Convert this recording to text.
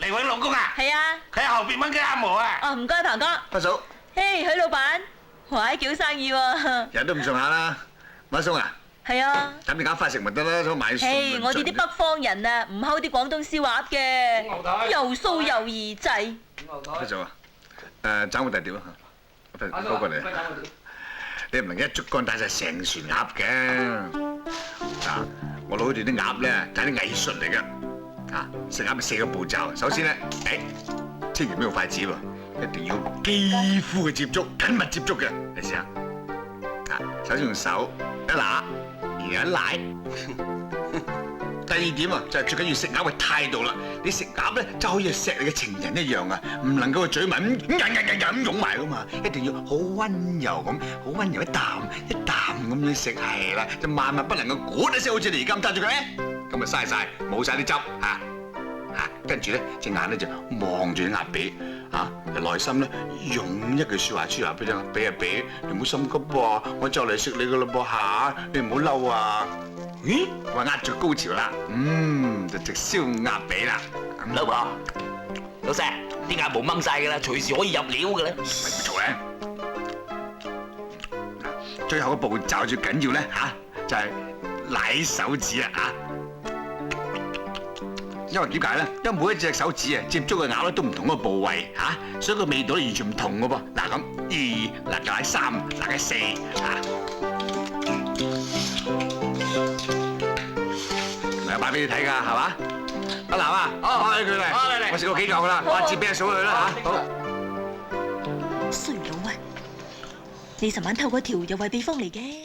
嚟揾老公啊？係啊。佢喺後邊掹緊阿毛啊！哦，唔該，彭哥。阿嫂，嘿，許老闆，哇，幾好生意喎。人都唔上下啦。馬松啊，係啊。等你啱翻食咪得啦，想買餸。嘿，我哋啲北方人啊，唔溝啲廣東燒鴨嘅，又酥又易製。阿嫂啊，找我第條啊，嗰個嚟。你唔能一竹竿打晒成船鴨嘅。嗱，我攞住啲鴨咧，就係啲藝術嚟嘅。啊，食鴨咪4個步驟。首先咧，千祈唔好用筷子喎，一定要肌膚嘅接觸，緊密接觸嘅。你試下。啊，首先用手一揦，然後一舐。第二點啊，就係最緊要食鴨嘅態度啦。你食鴨咧就好似錫你嘅情人一樣啊，唔能夠個嘴紋咁擁埋噶嘛，一定要好溫柔咁，好溫柔一啖一啖咁樣食，係啦，就萬萬不能夠咕一聲好似你而家咁揸住佢咧，咁啊嘥晒，冇晒啲汁嚇。跟住咧隻眼咧就望住啲鴨髀，內心咧用一句説話出嚟俾你，俾啊俾，你唔好心急噃，我就嚟食你噶啦噃嚇，你唔好嬲啊！咦，我壓住高潮啦，就直燒鴨髀啦。老婆，老細，啲鴨毛掹晒㗎啦，隨時可以入料㗎啦。唔嘈咧。最後個步驟最緊要咧就係舐手指啊！因為點解咧？因為每一隻手指接觸嘅鴨咧都唔同個部位所以個味道完全唔同嘅噃。嗱咁2，嗱就係3，嗱嘅4嚟擺俾你睇㗎，係嘛？阿南啊，開佢嚟，我食過幾嚿㗎啦，我接俾阿嫂佢啦好。衰佬啊！你尋晚偷嗰條又係秘方嚟嘅。